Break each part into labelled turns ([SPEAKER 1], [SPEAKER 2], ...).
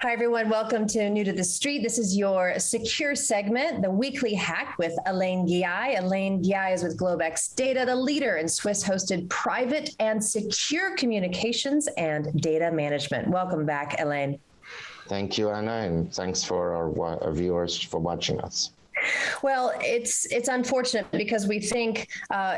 [SPEAKER 1] Hi, everyone. Welcome to New to the Street. This is your secure segment, the weekly hack with Alain Ghiai. Alain Ghiai is with Globex Data, the leader in Swiss-hosted private and secure communications and data management. Welcome back, Alain.
[SPEAKER 2] Thank you, Anna, and thanks for our viewers for watching us.
[SPEAKER 1] Well, it's unfortunate because we think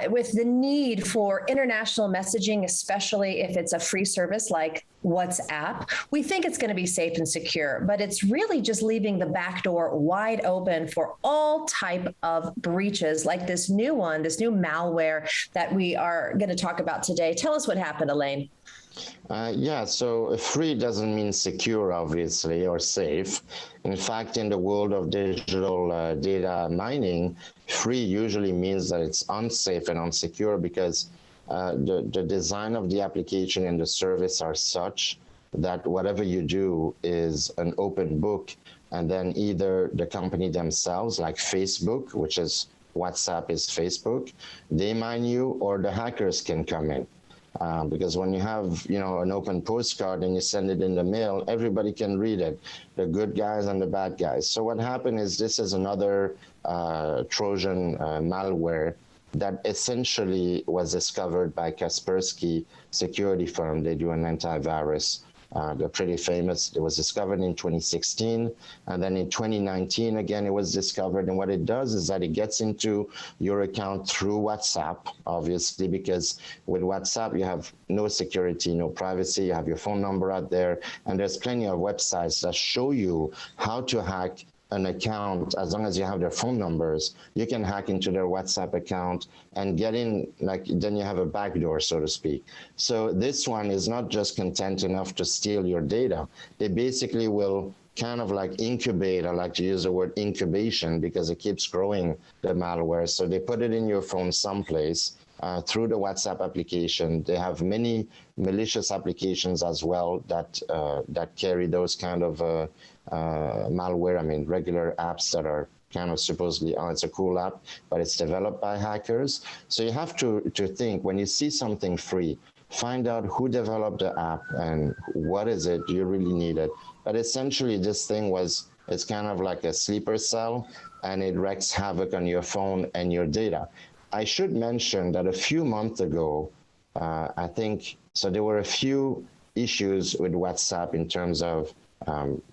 [SPEAKER 1] with the need for international messaging, especially if it's a free service like WhatsApp, we think it's going to be safe and secure, but it's really just leaving the back door wide open for all type of breaches like this new one, this new malware that we are going to talk about today. Tell us what happened, Alain.
[SPEAKER 2] So free doesn't mean secure, obviously, or safe. In fact, in the world of digital data mining, free usually means that it's unsafe and unsecure because the design of the application and the service are such that whatever you do is an open book, and then either the company themselves, like Facebook, which is WhatsApp is Facebook, they mine you, or the hackers can come in. Because when you have, an open postcard and you send it in the mail, everybody can read it, the good guys and the bad guys. So what happened is this is another Trojan malware that essentially was discovered by Kaspersky security firm. They do an antivirus. They're pretty famous. It was discovered in 2016, and then in 2019, again, it was discovered. And what it does is that it gets into your account through WhatsApp, obviously, because with WhatsApp, you have no security, no privacy. You have your phone number out there, and there's plenty of websites that show you how to hack an account. As long as you have their phone numbers, you can hack into their WhatsApp account and get in, then you have a backdoor, so to speak. So this one is not just content enough to steal your data. They basically will kind of like incubate. I like to use the word incubation because it keeps growing, the malware. So they put it in your phone someplace through the WhatsApp application. They have many malicious applications as well that carry those kind of malware. I mean, regular apps that are kind of supposedly, it's a cool app, but it's developed by hackers. So you have to think, when you see something free, find out who developed the app and what is it, do you really need it? But essentially this thing it's kind of like a sleeper cell, and it wreaks havoc on your phone and your data. I should mention that a few months ago, I think, so there were a few issues with WhatsApp in terms of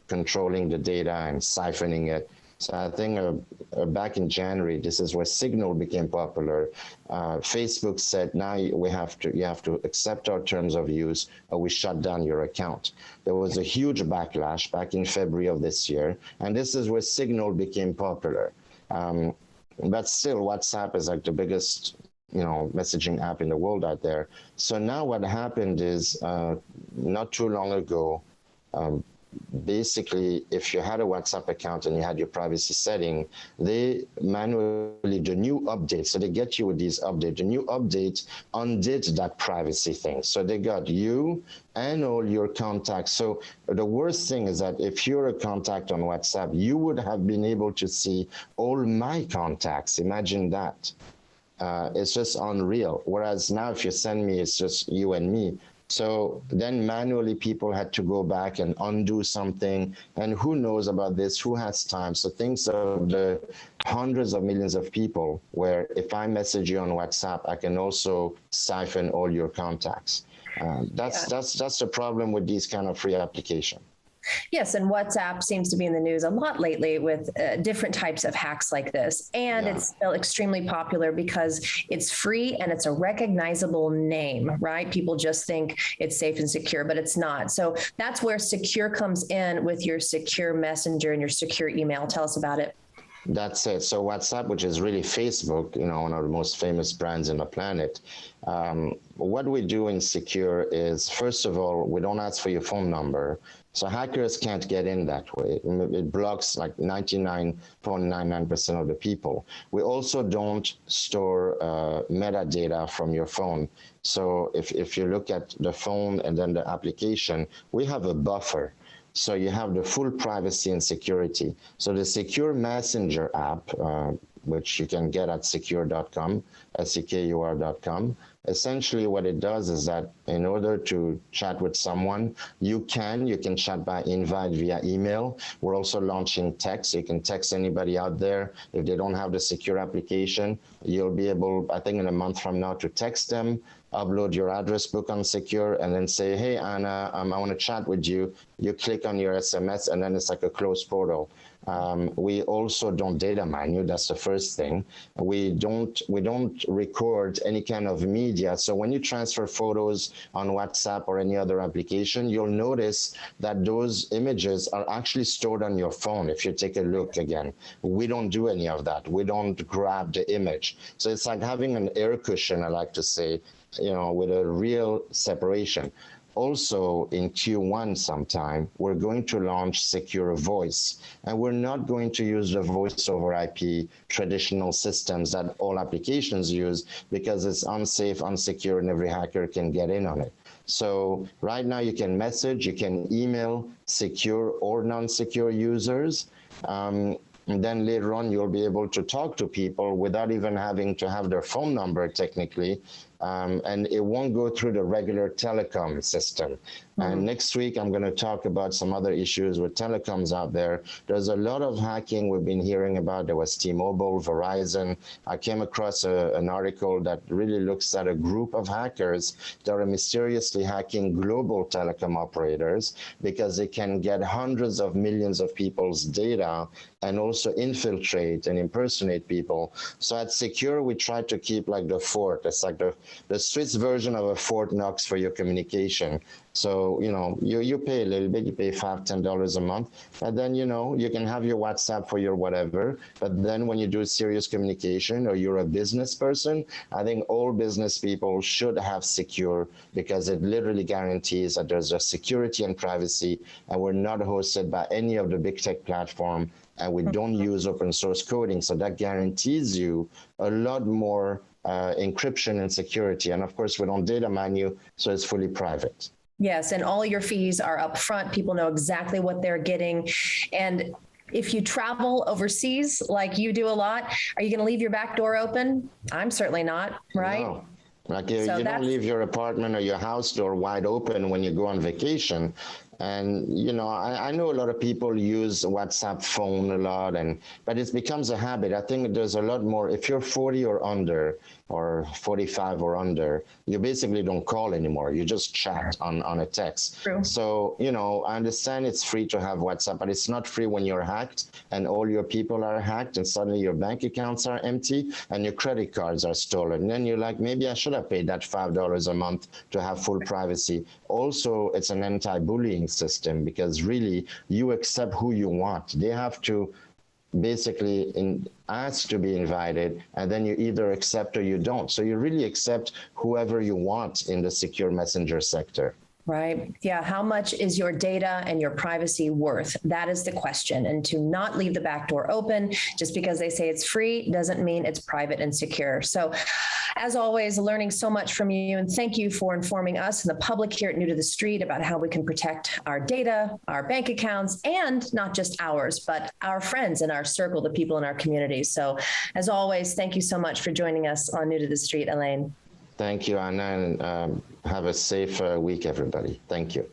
[SPEAKER 2] controlling the data and siphoning it. So I think back in January, this is where Signal became popular. Facebook said, now you have to accept our terms of use or we shut down your account. There was a huge backlash back in February of this year, and this is where Signal became popular. But still, WhatsApp is like the biggest messaging app in the world out there. So now what happened is not too long ago, basically, if you had a WhatsApp account and you had your privacy setting, they manually, the new update, so they get you with these updates, the new update undid that privacy thing. So they got you and all your contacts. So the worst thing is that if you're a contact on WhatsApp, you would have been able to see all my contacts. Imagine that. It's just unreal. Whereas now if you send me, it's just you and me. So then manually people had to go back and undo something, and who knows about this, who has time? So things of the hundreds of millions of people where if I message you on WhatsApp, I can also siphon all your contacts. That's the problem with these kind of free applications.
[SPEAKER 1] Yes, and WhatsApp seems to be in the news a lot lately with different types of hacks like this. And it's still extremely popular because it's free and it's a recognizable name, right? People just think it's safe and secure, but it's not. So that's where Secure comes in with your secure messenger and your secure email. Tell us about it.
[SPEAKER 2] That's it. So WhatsApp, which is really Facebook, one of the most famous brands on the planet, what we do in Secure is, first of all, we don't ask for your phone number. So hackers can't get in that way. It blocks like 99.99% of the people. We also don't store metadata from your phone. So if you look at the phone and then the application, we have a buffer. So you have the full privacy and security. So the Secure Messenger app, which you can get at secure.com, sekur.com, essentially what it does is that in order to chat with someone, you can chat by invite via email. We're also launching text. You can text anybody out there. If they don't have the Sekur application, you'll be able, I think in a month from now, to text them, upload your address book on Sekur, and then say, hey, Anna, I want to chat with you. You click on your SMS, and then it's like a closed portal. We also don't data mine you. That's the first thing. We don't record any kind of media. So when you transfer photos on WhatsApp or any other application, you'll notice that those images are actually stored on your phone. If you take a look again, we don't do any of that. We don't grab the image. So it's like having an air cushion, I like to say, with a real separation. Also, in Q1 sometime, we're going to launch Secure Voice, and we're not going to use the voice over IP traditional systems that all applications use because it's unsafe, unsecure, and every hacker can get in on it. So right now you can message, you can email secure or non-secure users. And then later on, you'll be able to talk to people without even having to have their phone number technically. And it won't go through the regular telecom system. And next week, I'm going to talk about some other issues with telecoms out there. There's a lot of hacking we've been hearing about. There was T-Mobile, Verizon. I came across an article that really looks at a group of hackers that are mysteriously hacking global telecom operators because they can get hundreds of millions of people's data and also infiltrate and impersonate people. So at Sekur, we try to keep like the fort. It's like the Swiss version of a Fort Knox for your communication. So, you pay a little bit, you pay $5, $10 a month, and then, you can have your WhatsApp for your whatever. But then when you do serious communication or you're a business person, I think all business people should have Sekur because it literally guarantees that there's a security and privacy, and we're not hosted by any of the big tech platform, and we don't use open source coding. So that guarantees you a lot more encryption and security. And of course, we don't data mine you, so it's fully private.
[SPEAKER 1] Yes, and all your fees are upfront. People know exactly what they're getting. And if you travel overseas, like you do a lot, are you going to leave your back door open? I'm certainly not, right?
[SPEAKER 2] No. Like you don't leave your apartment or your house door wide open when you go on vacation. And, I know a lot of people use WhatsApp phone a lot, but it becomes a habit. I think there's a lot more. If you're 40 or under, or 45 or under, you basically don't call anymore. You just chat on a text.
[SPEAKER 1] True.
[SPEAKER 2] So, I understand it's free to have WhatsApp, but it's not free when you're hacked and all your people are hacked and suddenly your bank accounts are empty and your credit cards are stolen. And then you're like, maybe I should have paid that $5 a month to have full privacy. Also, it's an anti-bullying system because really you accept who you want. They have to basically ask to be invited, and then you either accept or you don't. So you really accept whoever you want in the secure messenger sector.
[SPEAKER 1] Right. Yeah. How much is your data and your privacy worth? That is the question. And to not leave the back door open just because they say it's free doesn't mean it's private and secure. So as always, learning so much from you, and thank you for informing us and the public here at New to the Street about how we can protect our data, our bank accounts, and not just ours, but our friends in our circle, the people in our community. So as always, thank you so much for joining us on New to the Street, Alain.
[SPEAKER 2] Thank you, Anna, and have a safe week, everybody. Thank you.